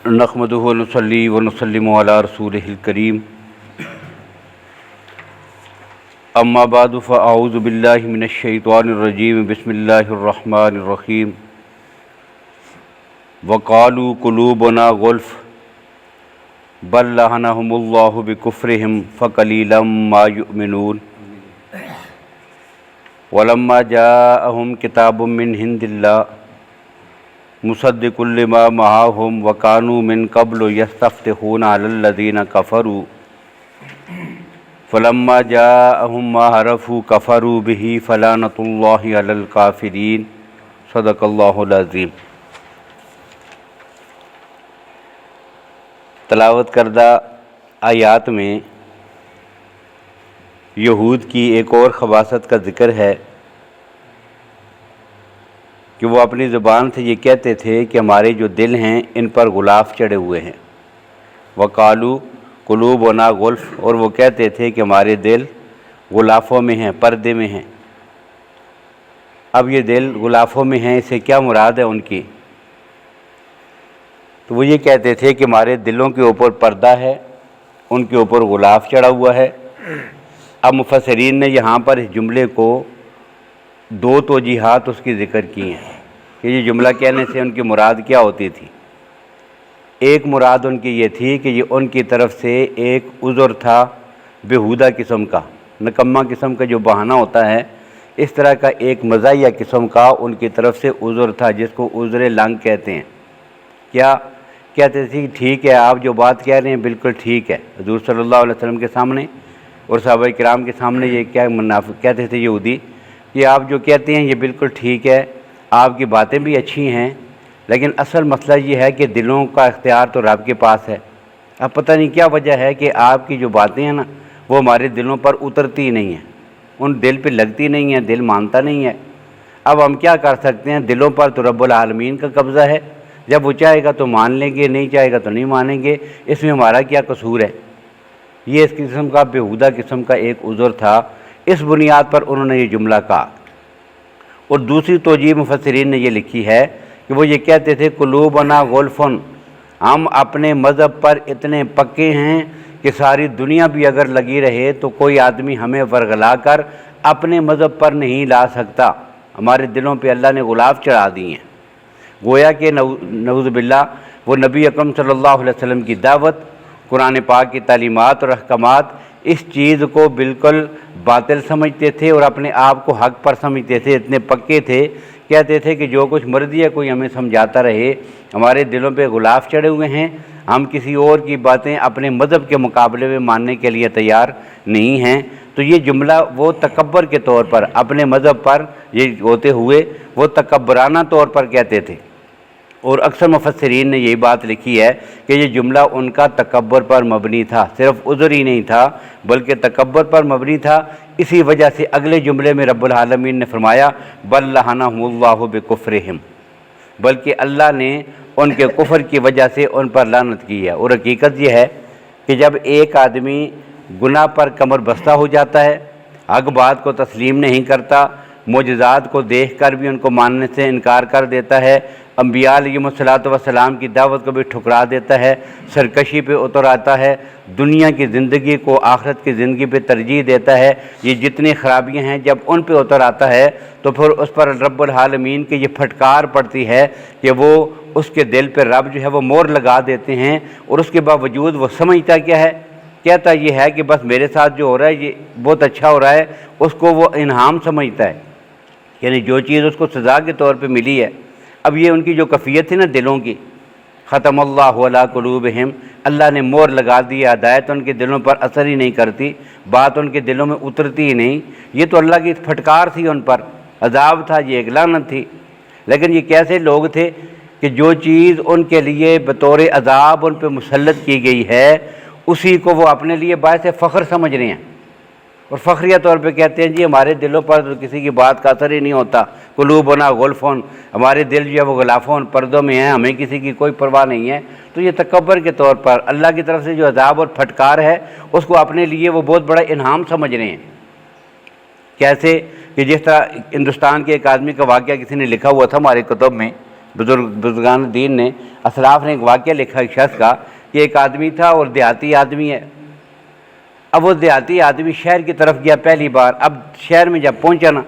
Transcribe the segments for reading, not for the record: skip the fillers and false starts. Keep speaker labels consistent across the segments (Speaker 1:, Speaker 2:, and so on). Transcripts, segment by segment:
Speaker 1: نحمدہ و نصلی و نسلم علی رسولہ الکریم اما بعد فاعوذ باللہ من الشیطان الرجیم بسم اللہ الرحمن الرحیم وقالوا قلوبنا غلف بل لعنہم اللہ بکفرہم فقلیلا ما یؤمنون ولما جاءہم کتاب من عند اللہ مصدق لما معہم وکانوا من قبل یستفتحون علی الذین کفروا فلما جاءہم ما عرفوا کفروا بہ فلعنۃ اللہ علی الکافرین صدق اللہ العظیم۔ تلاوت کردہ آیات میں یہود کی ایک اور خباثت کا ذکر ہے کہ وہ اپنی زبان سے یہ کہتے تھے کہ ہمارے جو دل ہیں ان پر غلاف چڑھے ہوئے ہیں۔ وقالوا قلوبنا غلف، اور وہ کہتے تھے کہ ہمارے دل غلافوں میں ہیں، پردے میں ہیں۔ اب یہ دل غلافوں میں ہیں، اسے کیا مراد ہے ان کی؟ تو وہ یہ کہتے تھے کہ ہمارے دلوں کے اوپر پردہ ہے، ان کے اوپر غلاف چڑھا ہوا ہے۔ اب مفسرین نے یہاں پر اس جملے کو دو توجیحات اس کی ذکر کی ہیں کہ یہ جملہ کہنے سے ان کی مراد کیا ہوتی تھی۔ ایک مراد ان کی یہ تھی کہ یہ ان کی طرف سے ایک عذر تھا بیہودہ قسم کا، نکمہ قسم کا جو بہانہ ہوتا ہے، اس طرح کا ایک مزاحیہ قسم کا ان کی طرف سے عذر تھا جس کو عذر لنگ کہتے ہیں۔ کیا کہتے تھے؟ ٹھیک ہے، آپ جو بات کہہ رہے ہیں بالکل ٹھیک ہے۔ حضور صلی اللہ علیہ وسلم کے سامنے اور صحابہ کرام کے سامنے یہ کیا منافق کہتے تھے یہودی کہ آپ جو کہتے ہیں یہ بالکل ٹھیک ہے، آپ کی باتیں بھی اچھی ہیں، لیکن اصل مسئلہ یہ ہے کہ دلوں کا اختیار تو رب کے پاس ہے۔ اب پتہ نہیں کیا وجہ ہے کہ آپ کی جو باتیں ہیں نا وہ ہمارے دلوں پر اترتی ہی نہیں ہیں، ان دل پہ لگتی نہیں ہیں، دل مانتا نہیں ہے۔ اب ہم کیا کر سکتے ہیں؟ دلوں پر تو رب العالمین کا قبضہ ہے، جب وہ چاہے گا تو مان لیں گے، نہیں چاہے گا تو نہیں مانیں گے، اس میں ہمارا کیا قصور ہے؟ یہ اس قسم کا بیہودہ قسم کا ایک عذر تھا، اس بنیاد پر انہوں نے یہ جملہ کہا۔ اور دوسری توجیہ مفسرین نے یہ لکھی ہے کہ وہ یہ کہتے تھے قلوبنا غلفن، ہم اپنے مذہب پر اتنے پکے ہیں کہ ساری دنیا بھی اگر لگی رہے تو کوئی آدمی ہمیں ورغلا کر اپنے مذہب پر نہیں لا سکتا، ہمارے دلوں پہ اللہ نے غلاف چڑھا دی ہیں۔ گویا کہ نعوذ باللہ وہ نبی اکرم صلی اللہ علیہ وسلم کی دعوت، قرآن پاک کی تعلیمات اور احکامات، اس چیز کو بالکل باطل سمجھتے تھے اور اپنے آپ کو حق پر سمجھتے تھے، اتنے پکے تھے، کہتے تھے کہ جو کچھ مرضی ہے کوئی ہمیں سمجھاتا رہے، ہمارے دلوں پہ غلاف چڑھے ہوئے ہیں، ہم کسی اور کی باتیں اپنے مذہب کے مقابلے میں ماننے کے لیے تیار نہیں ہیں۔ تو یہ جملہ وہ تکبر کے طور پر اپنے مذہب پر یہ ہوتے ہوئے وہ تکبرانہ طور پر کہتے تھے، اور اکثر مفسرین نے یہی بات لکھی ہے کہ یہ جملہ ان کا تکبر پر مبنی تھا، صرف عذر ہی نہیں تھا بلکہ تکبر پر مبنی تھا۔ اسی وجہ سے اگلے جملے میں رب العالمین نے فرمایا بل لعنہم اللہ بکفرہم، بلکہ اللہ نے ان کے کفر کی وجہ سے ان پر لعنت کی ہے۔ اور حقیقت یہ ہے کہ جب ایک آدمی گناہ پر کمر بستہ ہو جاتا ہے، حق بات کو تسلیم نہیں کرتا، معجزات کو دیکھ کر بھی ان کو ماننے سے انکار کر دیتا ہے، انبیاء علیہم السلام کی دعوت کو بھی ٹھکرا دیتا ہے، سرکشی پہ اتر آتا ہے، دنیا کی زندگی کو آخرت کی زندگی پہ ترجیح دیتا ہے، یہ جتنی خرابیاں ہیں جب ان پہ اتر آتا ہے تو پھر اس پر رب العالمین کی یہ پھٹکار پڑتی ہے کہ وہ اس کے دل پہ رب جو ہے وہ مور لگا دیتے ہیں، اور اس کے باوجود وہ سمجھتا کیا ہے؟ کہتا یہ ہے کہ بس میرے ساتھ جو ہو رہا ہے یہ بہت اچھا ہو رہا ہے، اس کو وہ انعام سمجھتا ہے، یعنی جو چیز اس کو سزا کے طور پہ ملی ہے۔ اب یہ ان کی جو کیفیت تھی نا دلوں کی، ختم اللہ علی قلوبہم، اللہ نے مور لگا دی، ہدایت ان کے دلوں پر اثر ہی نہیں کرتی، بات ان کے دلوں میں اترتی ہی نہیں۔ یہ تو اللہ کی پھٹکار تھی، ان پر عذاب تھا، یہ ایک لعنت تھی۔ لیکن یہ کیسے لوگ تھے کہ جو چیز ان کے لیے بطور عذاب ان پہ مسلط کی گئی ہے اسی کو وہ اپنے لیے باعث فخر سمجھ رہے ہیں، اور فخریہ طور پہ کہتے ہیں جی ہمارے دلوں پر تو کسی کی بات کا اثر ہی نہیں ہوتا، قلوبنا غلفون، ہمارے دل جو ہے وہ غلافوں پردوں میں ہیں، ہمیں کسی کی کوئی پرواہ نہیں ہے۔ تو یہ تکبر کے طور پر اللہ کی طرف سے جو عذاب اور پھٹکار ہے اس کو اپنے لیے وہ بہت بڑا انعام سمجھ رہے ہیں۔ کیسے کہ جس طرح ہندوستان کے ایک آدمی کا واقعہ کسی نے لکھا ہوا تھا ہمارے کتب میں بزرگان دین نے، اسلاف نے ایک واقعہ لکھا ایک شخص کا کہ ایک آدمی تھا اور دیہاتی آدمی ہے۔ اب وہ دیہاتی آدمی شہر کی طرف گیا پہلی بار۔ اب شہر میں جب پہنچا نا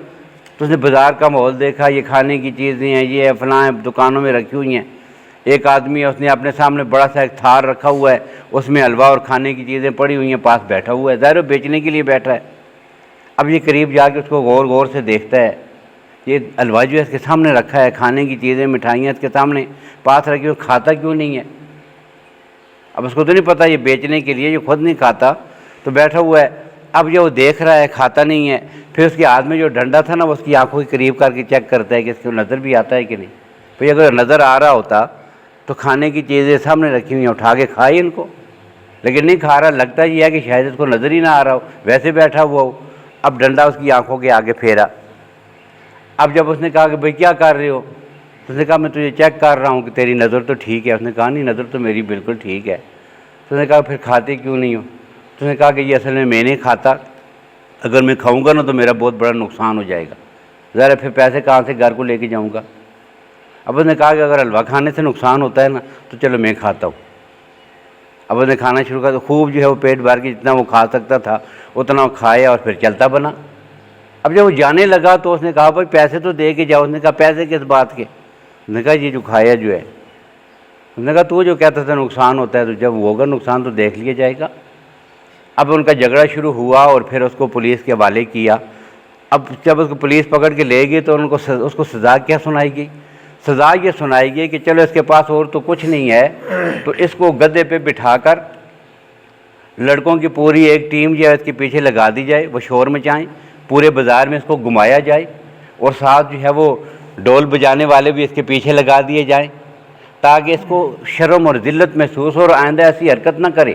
Speaker 1: تو اس نے بازار کا ماحول دیکھا، یہ کھانے کی چیزیں ہیں، یہ فلاں دکانوں میں رکھی ہوئی ہیں۔ ایک آدمی ہے، اس نے اپنے سامنے بڑا سا ایک تھار رکھا ہوا ہے، اس میں حلوہ اور کھانے کی چیزیں پڑی ہوئی ہیں، پاس بیٹھا ہوا ہے، ظاہر بیچنے کے لیے بیٹھا ہے۔ اب یہ قریب جا کے اس کو غور سے دیکھتا ہے، یہ حلوہ جو ہے اس کے سامنے رکھا ہے، کھانے کی چیزیں مٹھائیاں اس کے سامنے پاس رکھی ہوئی، کھاتا کیوں نہیں ہے؟ اب اس کو تو نہیں پتہ یہ بیچنے کے لیے، یہ خود نہیں کھاتا تو بیٹھا ہوا ہے۔ اب یہ وہ دیکھ رہا ہے، کھاتا نہیں ہے، پھر اس کے ہاتھ میں جو ڈنڈا تھا نا وہ اس کی آنکھوں کے قریب کر کے چیک کرتا ہے کہ اس کو نظر بھی آتا ہے کہ نہیں۔ پھر اگر نظر آ رہا ہوتا تو کھانے کی چیزیں سامنے رکھی ہوئی ہیں، اٹھا کے کھائے ان کو، لیکن نہیں کھا رہا۔ لگتا یہ ہے کہ شاید اس کو نظر ہی نہ آ رہا ہو، ویسے بیٹھا ہوا ہو۔ اب ڈنڈا اس کی آنکھوں کے آگے پھیرا۔ اب جب اس نے کہا کہ بھئی کیا کر رہے ہو؟ اس نے کہا میں تجھے چیک کر رہا ہوں کہ تیری نظر تو ٹھیک ہے۔ اس نے کہا نہیں، نظر تو میری بالکل ٹھیک ہے۔ تو اس نے کہا پھر کھاتے کیوں نہیں ہو؟ تو اس نے کہا کہ یہ اصل میں نہیں کھاتا، اگر میں کھاؤں گا نا تو میرا بہت بڑا نقصان ہو جائے گا، ذرا پھر پیسے کہاں سے گھر کو لے کے جاؤں گا۔ اب اس نے کہا کہ اگر حلوہ کھانے سے نقصان ہوتا ہے نا تو چلو میں کھاتا ہوں۔ اب اس نے کھانا شروع کیا تو خوب جو ہے وہ پیٹ بھر کے جتنا وہ کھا سکتا تھا اتنا وہ کھایا اور پھر چلتا بنا۔ اب جب وہ جانے لگا تو اس نے کہا بھائی پیسے تو دے کے جاؤ۔ اس نے کہا پیسے کس بات کے؟ اس نے کہا یہ جو کھایا جو ہے۔ اس نے کہا تو جو کہتا تھا نقصان ہوتا ہے، تو جب ہوگا نقصان تو دیکھ لیا جائے گا۔ اب ان کا جھگڑا شروع ہوا اور پھر اس کو پولیس کے حوالے کیا۔ اب جب اس کو پولیس پکڑ کے لے گئی تو اس کو سزا کیا سنائی گئی؟ سزا یہ سنائی گئی کہ چلو اس کے پاس اور تو کچھ نہیں ہے تو اس کو گدھے پہ بٹھا کر لڑکوں کی پوری ایک ٹیم جو ہے اس کے پیچھے لگا دی جائے، وہ شور مچائیں، پورے بازار میں اس کو گھمایا جائے، اور ساتھ جو ہے وہ ڈول بجانے والے بھی اس کے پیچھے لگا دیے جائیں تاکہ اس کو شرم اور ذلت محسوس ہو اور آئندہ ایسی حرکت نہ کرے۔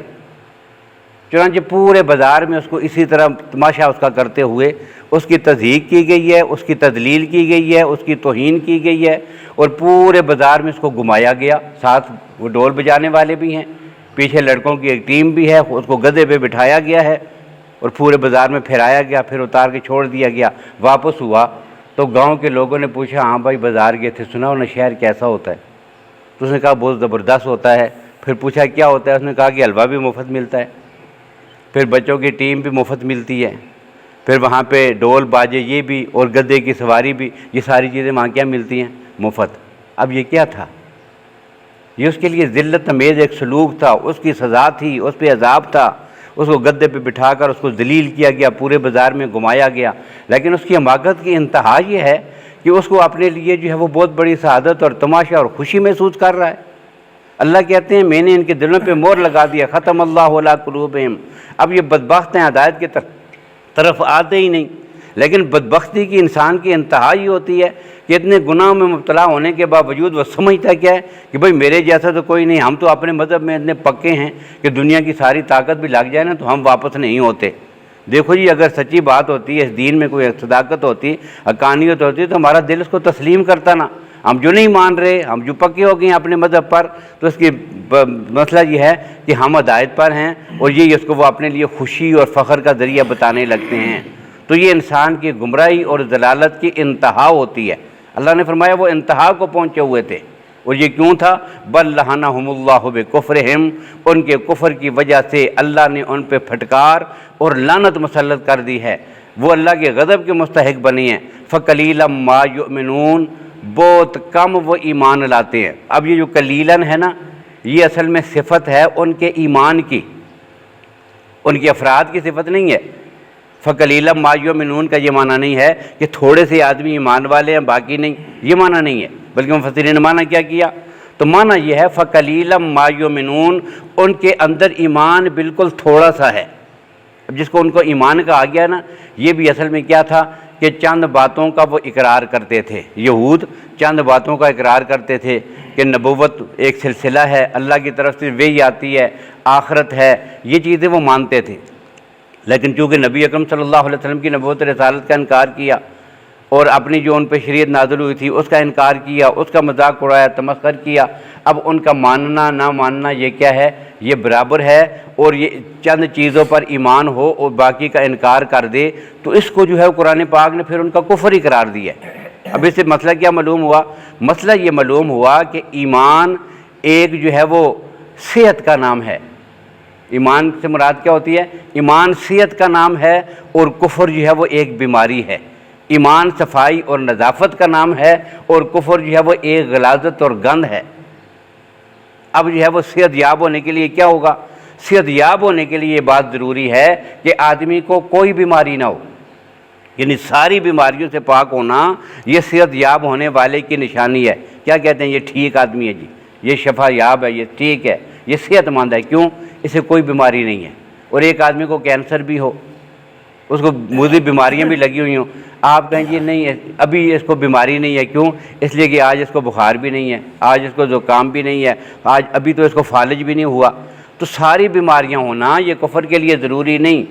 Speaker 1: چنانچہ پورے بازار میں اس کو اسی طرح تماشا اس کا کرتے ہوئے اس کی تضحیک کی گئی ہے، اس کی تذلیل کی گئی ہے، اس کی توہین کی گئی ہے، اور پورے بازار میں اس کو گھمایا گیا۔ ساتھ وہ ڈول بجانے والے بھی ہیں، پیچھے لڑکوں کی ایک ٹیم بھی ہے، اس کو گدھے پہ بٹھایا گیا ہے اور پورے بازار میں پھرایا گیا، پھر اتار کے چھوڑ دیا گیا۔ واپس ہوا تو گاؤں کے لوگوں نے پوچھا ہاں بھائی بازار گئے تھے، سنا انہیں شہر کیسا ہوتا ہے؟ تو اس نے کہا بہت زبردست ہوتا ہے۔ پھر پوچھا کیا ہوتا ہے؟ اس نے کہا کہ حلوہ بھی مفت ملتا ہے، پھر بچوں کی ٹیم بھی مفت ملتی ہے، پھر وہاں پہ ڈول باجے یہ بھی اور گدھے کی سواری بھی، یہ ساری چیزیں وہاں کیا ملتی ہیں؟ مفت۔ اب یہ کیا تھا؟ یہ اس کے لیے ذلت امیز ایک سلوک تھا، اس کی سزا تھی، اس پہ عذاب تھا۔ اس کو گدھے پہ بٹھا کر اس کو ذلیل کیا گیا، پورے بازار میں گھمایا گیا، لیکن اس کی حماقت کی انتہا یہ ہے کہ اس کو اپنے لیے جو ہے وہ بہت بڑی سعادت اور تماشا اور خوشی محسوس کر رہا ہے۔ اللہ کہتے ہیں میں نے ان کے دلوں پہ مہر لگا دیا، ختم اللہ علی قلوبہم۔ اب یہ بدبخت ہیں، ہدایت کی طرف آتے ہی نہیں۔ لیکن بدبختی کی انسان کی انتہا یہ ہوتی ہے کہ اتنے گناہوں میں مبتلا ہونے کے باوجود وہ سمجھتا کیا ہے کہ بھئی میرے جیسا تو کوئی نہیں، ہم تو اپنے مذہب میں اتنے پکے ہیں کہ دنیا کی ساری طاقت بھی لگ جائے نا تو ہم واپس نہیں ہوتے۔ دیکھو جی اگر سچی بات ہوتی ہے، اس دین میں کوئی صداقت ہوتی، حقانیت ہوتی تو ہمارا دل اس کو تسلیم کرتا نا۔ ہم جو نہیں مان رہے، ہم جو پکے ہو گئے ہیں اپنے مذہب پر، تو اس کی مسئلہ یہ ہے کہ ہم ہدایت پر ہیں اور یہ اس کو وہ اپنے لیے خوشی اور فخر کا ذریعہ بتانے لگتے ہیں۔ تو یہ انسان کی گمراہی اور ضلالت کی انتہا ہوتی ہے۔ اللہ نے فرمایا وہ انتہا کو پہنچے ہوئے تھے، اور یہ کیوں تھا؟ بل لعنہم اللہ بکفرہم، ان کے کفر کی وجہ سے اللہ نے ان پہ پھٹکار اور لعنت مسلط کر دی ہے، وہ اللہ کے غضب کے مستحق بنی ہیں۔ فقلیلا ما یؤمنون، بہت کم وہ ایمان لاتے ہیں۔ اب یہ جو قلیلاً ہے نا، یہ اصل میں صفت ہے ان کے ایمان کی، ان کے افراد کی صفت نہیں ہے۔ فقلیلا ما یؤمنون کا یہ معنی نہیں ہے کہ تھوڑے سے آدمی ایمان والے ہیں باقی نہیں، یہ معنی نہیں ہے، بلکہ مفسرین نے معنی کیا کیا؟ تو معنی یہ ہے فقلیلا ما یؤمنون، ان کے اندر ایمان بالکل تھوڑا سا ہے۔ اب جس کو ان کو ایمان کا آ گیا نا، یہ بھی اصل میں کیا تھا کہ چند باتوں کا وہ اقرار کرتے تھے۔ یہود چند باتوں کا اقرار کرتے تھے کہ نبوت ایک سلسلہ ہے، اللہ کی طرف سے وحی آتی ہے، آخرت ہے، یہ چیزیں وہ مانتے تھے۔ لیکن چونکہ نبی اکرم صلی اللہ علیہ وسلم کی نبوت رسالت کا انکار کیا اور اپنی جو ان پہ شریعت نازل ہوئی تھی اس کا انکار کیا، اس کا مذاق اڑایا، تمسخر کیا، اب ان کا ماننا نہ ماننا یہ کیا ہے؟ یہ برابر ہے۔ اور یہ چند چیزوں پر ایمان ہو اور باقی کا انکار کر دے تو اس کو جو ہے قرآن پاک نے پھر ان کا کفر ہی قرار دیا ہے۔ اب اس سے مسئلہ کیا معلوم ہوا؟ مسئلہ یہ معلوم ہوا کہ ایمان ایک جو ہے وہ صحت کا نام ہے۔ ایمان سے مراد کیا ہوتی ہے؟ ایمان صحت کا نام ہے، اور کفر جو ہے وہ ایک بیماری ہے۔ ایمان صفائی اور نظافت کا نام ہے، اور کفر جو ہے وہ ایک غلاظت اور گند ہے۔ اب جو ہے وہ صحت یاب ہونے کے لیے کیا ہوگا؟ صحت یاب ہونے کے لیے یہ بات ضروری ہے کہ آدمی کو کوئی بیماری نہ ہو، یعنی ساری بیماریوں سے پاک ہونا یہ صحت یاب ہونے والے کی نشانی ہے۔ کیا کہتے ہیں؟ یہ ٹھیک آدمی ہے جی، یہ شفا یاب ہے، یہ ٹھیک ہے، یہ صحت مند ہے۔ کیوں؟ اسے کوئی بیماری نہیں ہے۔ اور ایک آدمی کو کینسر بھی ہو، اس کو مضر بیماریاں بھی لگی ہوئی ہوں، آپ کہیں جی نہیں ابھی اس کو بیماری نہیں ہے۔ کیوں؟ اس لیے کہ آج اس کو بخار بھی نہیں ہے، آج اس کو زکام بھی نہیں ہے، آج ابھی تو اس کو فالج بھی نہیں ہوا۔ تو ساری بیماریاں ہونا یہ کفر کے لیے ضروری نہیں۔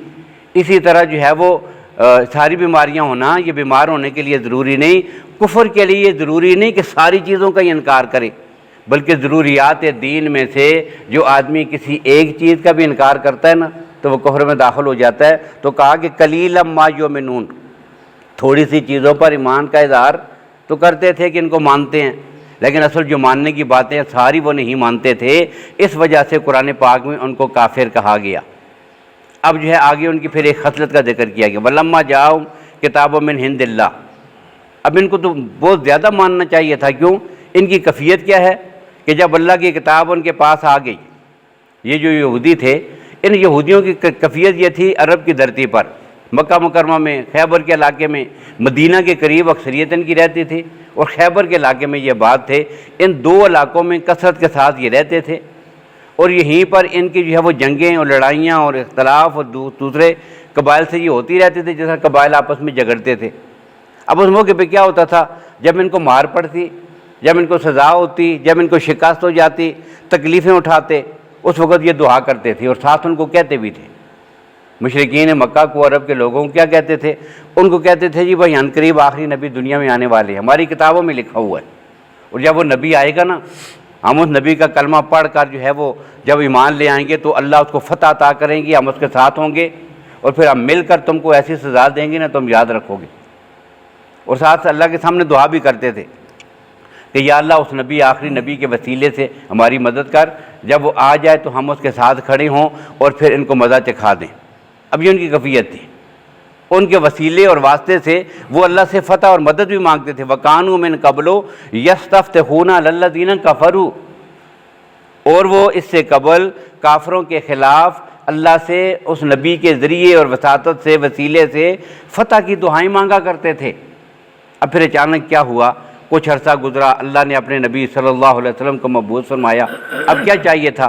Speaker 1: اسی طرح جو ہے وہ ساری بیماریاں ہونا یہ بیمار ہونے کے لیے ضروری نہیں۔ کفر کے لیے یہ ضروری نہیں کہ ساری چیزوں کا انکار کرے، بلکہ ضروریات دین میں سے جو آدمی کسی ایک چیز کا بھی انکار کرتا ہے نا تو وہ کفر میں داخل ہو جاتا ہے۔ تو کہا کہ قلیلا ما یؤمنون، تھوڑی سی چیزوں پر ایمان کا اظہار تو کرتے تھے کہ ان کو مانتے ہیں، لیکن اصل جو ماننے کی باتیں ساری وہ نہیں مانتے تھے۔ اس وجہ سے قرآن پاک میں ان کو کافر کہا گیا۔ اب جو ہے آگے ان کی پھر ایک خصلت کا ذکر کیا گیا، وَلَمَّا جَاءَهُمْ کِتَابٌ مِّنْ عِندِ اللَّهِ۔ اب ان کو تو بہت زیادہ ماننا چاہیے تھا۔ کیوں؟ ان کی کیفیت کیا ہے کہ جب اللہ کی کتاب ان کے پاس آ گئی، یہ جو یہودی تھے، ان یہودیوں کی کیفیت یہ تھی عرب کی دھرتی پر، مکہ مکرمہ میں، خیبر کے علاقے میں، مدینہ کے قریب اکثریت ان کی رہتی تھی، اور خیبر کے علاقے میں یہ بات تھے۔ ان دو علاقوں میں کثرت کے ساتھ یہ رہتے تھے، اور یہیں پر ان کی جو ہے وہ جنگیں اور لڑائیاں اور اختلاف اور دوسرے قبائل سے یہ ہوتی رہتے تھے، جیسا قبائل آپس میں جھگڑتے تھے۔ اب اس موقع پہ کیا ہوتا تھا؟ جب ان کو مار پڑتی، جب ان کو سزا ہوتی، جب ان کو شکست ہو جاتی، تکلیفیں اٹھاتے، اس وقت یہ دعا کرتے تھے، اور ساتھ ان کو کہتے بھی تھے۔ مشرکین مکہ کو، عرب کے لوگوں کو کیا کہتے تھے؟ ان کو کہتے تھے جی بھائی عنقریب آخری نبی دنیا میں آنے والے ہیں، ہماری کتابوں میں لکھا ہوا ہے، اور جب وہ نبی آئے گا نا، ہم اس نبی کا کلمہ پڑھ کر جو ہے وہ جب ایمان لے آئیں گے تو اللہ اس کو فتح عطا کریں گے، ہم اس کے ساتھ ہوں گے، اور پھر ہم مل کر تم کو ایسی سزا دیں گے نا تم یاد رکھو گے۔ اور ساتھ اللہ کے سامنے دعا بھی کرتے تھے کہ یا اللہ اس نبی آخری نبی کے وسیلے سے ہماری مدد کر، جب وہ آ جائے تو ہم اس کے ساتھ کھڑے ہوں اور پھر ان کو مزہ چکھا دیں۔ اب یہ ان کی کیفیت تھی، ان کے وسیلے اور واسطے سے وہ اللہ سے فتح اور مدد بھی مانگتے تھے۔ وَكَانُوا مِن قَبْلُ يَسْتَفْتِحُونَ عَلَى الَّذِينَ كَفَرُوا، اور وہ اس سے قبل کافروں کے خلاف اللہ سے اس نبی کے ذریعے اور وساطت سے، وسیلے سے فتح کی دعائیں مانگا کرتے تھے۔ اب پھر اچانک کیا ہوا؟ کچھ عرصہ گزرا، اللہ نے اپنے نبی صلی اللہ علیہ وسلم کو مبعوث فرمایا۔ اب کیا چاہیے تھا؟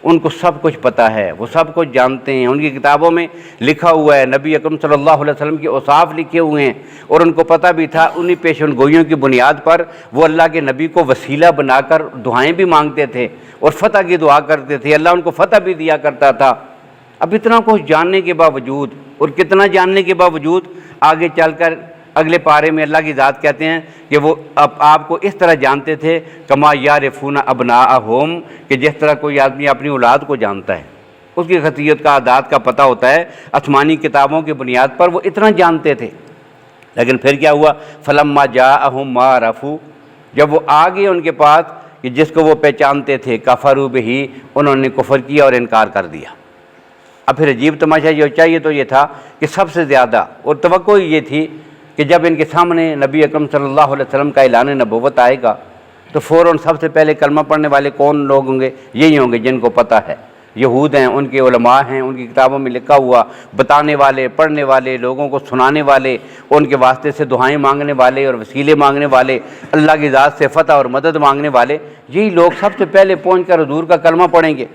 Speaker 1: ان کو سب کچھ پتہ ہے، وہ سب کچھ جانتے ہیں، ان کی کتابوں میں لکھا ہوا ہے، نبی اکرم صلی اللہ علیہ وسلم کے اوصاف لکھے ہوئے ہیں، اور ان کو پتہ بھی تھا۔ انہی پیشن گوئیوں کی بنیاد پر وہ اللہ کے نبی کو وسیلہ بنا کر دعائیں بھی مانگتے تھے اور فتح کی دعا کرتے تھے، اللہ ان کو فتح بھی دیا کرتا تھا۔ اب اتنا کچھ جاننے کے باوجود، اور کتنا جاننے کے باوجود، آگے چل کر اگلے پارے میں اللہ کی ذات کہتے ہیں کہ وہ آپ کو اس طرح جانتے تھے کما یعرفون ابناءہم، کہ جس طرح کوئی آدمی اپنی اولاد کو جانتا ہے، اس کی خطیت کا عادات کا پتہ ہوتا ہے، آسمانی کتابوں کی بنیاد پر وہ اتنا جانتے تھے۔ لیکن پھر کیا ہوا؟ فلما جاءہم ما عرفوا، جب وہ آگے ان کے پاس کہ جس کو وہ پہچانتے تھے، کفروا بہ، انہوں نے کفر کیا اور انکار کر دیا۔ اب پھر عجیب تماشا یہ چاہیے تو یہ تھا کہ سب سے زیادہ، اور توقع یہ تھی کہ جب ان کے سامنے نبی اکرم صلی اللہ علیہ وسلم کا اعلان نبوت آئے گا تو فوراً سب سے پہلے کلمہ پڑھنے والے کون لوگ ہوں گے؟ یہی ہوں گے جن کو پتہ ہے، یہود ہیں، ان کے علماء ہیں، ان کی کتابوں میں لکھا ہوا، بتانے والے، پڑھنے والے، لوگوں کو سنانے والے، ان کے واسطے سے دعائیں مانگنے والے اور وسیلے مانگنے والے، اللہ کی ذات سے فتح اور مدد مانگنے والے، یہی لوگ سب سے پہلے پہنچ کر حضور کا کلمہ پڑھیں گے۔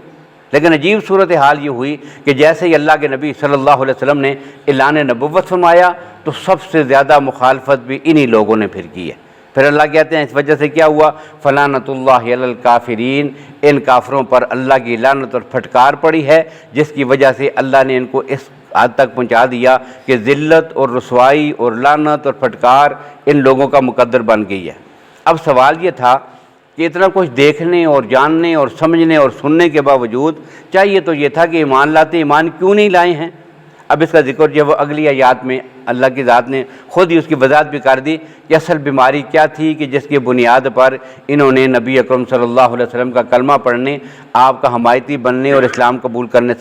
Speaker 1: لیکن عجیب صورتحال یہ ہوئی کہ جیسے ہی اللہ کے نبی صلی اللہ علیہ وسلم نے اعلان نبوت فرمایا تو سب سے زیادہ مخالفت بھی انہی لوگوں نے پھر کی ہے۔ پھر اللہ کہتے ہیں اس وجہ سے کیا ہوا؟ فلعنۃ اللہ علی الکافرین، ان کافروں پر اللہ کی لعنت اور پھٹکار پڑی ہے، جس کی وجہ سے اللہ نے ان کو اس حد تک پہنچا دیا کہ ذلت اور رسوائی اور لعنت اور پھٹکار ان لوگوں کا مقدر بن گئی ہے۔ اب سوال یہ تھا کہ اتنا کچھ دیکھنے اور جاننے اور سمجھنے اور سننے کے باوجود چاہیے تو یہ تھا کہ ایمان لاتے، ایمان کیوں نہیں لائے ہیں؟ اب اس کا ذکر جو ہے وہ اگلی آیات میں اللہ کی ذات نے خود ہی اس کی وضاحت بھی کر دی کہ اصل بیماری کیا تھی کہ جس کی بنیاد پر انہوں نے نبی اکرم صلی اللہ علیہ وسلم کا کلمہ پڑھنے، آپ کا حمایتی بننے اور اسلام قبول کرنے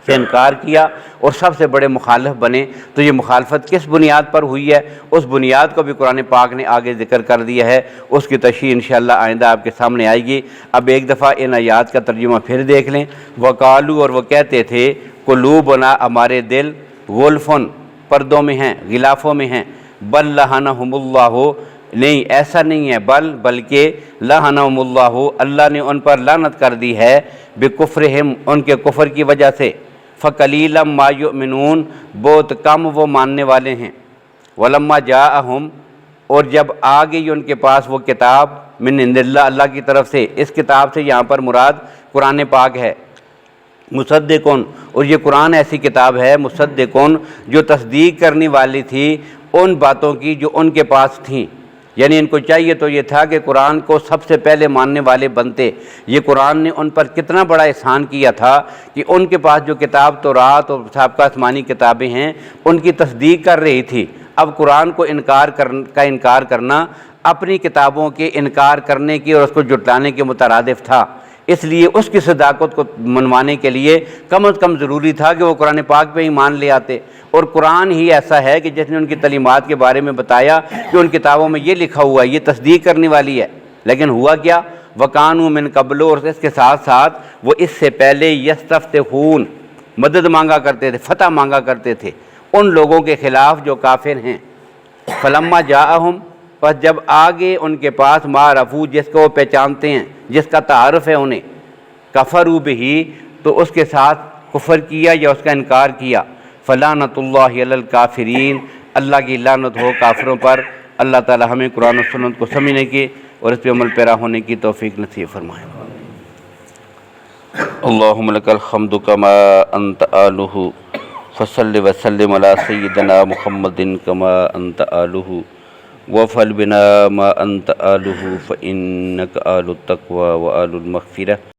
Speaker 1: سے انکار کیا اور سب سے بڑے مخالف بنے۔ تو یہ مخالفت کس بنیاد پر ہوئی ہے، اس بنیاد کو بھی قرآن پاک نے آگے ذکر کر دیا ہے، اس کی تشریح انشاءاللہ آئندہ آپ کے سامنے آئے گی۔ اب ایک دفعہ ان آیات کا ترجمہ پھر دیکھ لیں۔ وقالو، اور وہ کہتے تھے، قلوبنا، ہمارے دل، غلفن، پردوں میں ہیں، غلافوں میں ہیں، بل لعنہم اللہ، نہیں ایسا نہیں ہے، بلکہ لعنہم اللہ، اللہ نے ان پر لعنت کر دی ہے، بکفرہم، ان کے کفر کی وجہ سے، فقلیلا ما یؤمنون، بہت کم وہ ماننے والے ہیں، ولما جاءہم، اور جب آ گئی ان کے پاس وہ کتاب، من عند اللہ، اللہ کی طرف سے، اس کتاب سے یہاں پر مراد قرآن پاک ہے، مصدقون، اور یہ قرآن ایسی کتاب ہے، مصدقون، جو تصدیق کرنے والی تھی ان باتوں کی جو ان کے پاس تھیں، یعنی ان کو چاہیے تو یہ تھا کہ قرآن کو سب سے پہلے ماننے والے بنتے۔ یہ قرآن نے ان پر کتنا بڑا احسان کیا تھا کہ ان کے پاس جو کتاب تورات اور سابقہ آسمانی کتابیں ہیں ان کی تصدیق کر رہی تھی، اب قرآن کو انکار کرنا اپنی کتابوں کے انکار کرنے کی اور اس کو جھٹلانے کے مترادف تھا، اس لیے اس کی صداقت کو منوانے کے لیے کم از کم ضروری تھا کہ وہ قرآن پاک پہ ایمان لے آتے۔ اور قرآن ہی ایسا ہے کہ جس نے ان کی تعلیمات کے بارے میں بتایا کہ ان کتابوں میں یہ لکھا ہوا ہے، یہ تصدیق کرنے والی ہے، لیکن ہوا کیا، وَكَانُوا مِن قَبْلُ، اور اس کے ساتھ ساتھ وہ اس سے پہلے یستفتحون، مدد مانگا کرتے تھے، فتح مانگا کرتے تھے ان لوگوں کے خلاف جو کافر ہیں۔ فلما جاءہم، پس جب آگے ان کے پاس ما عرفوا، جس کو وہ پہچانتے ہیں، جس کا تعارف ہے انہیں، کفروا بہ، تو اس کے ساتھ کفر کیا یا اس کا انکار کیا، فلعنۃ اللہ علی الکافرین، اللہ کی لعنت ہو کافروں پر۔ اللہ تعالی ہمیں قرآن و سنت کو سمجھنے کی اور اس پہ عمل پیرا ہونے کی توفیق نصیب فرمائے۔ اللہم لک الحمد کما انت آلہ، فصل وسلم علی سیدنا محمد کما انت آلہ، وفعل بنا ما انت آلہ، فإنک آل التقوی و آل المغفرہ۔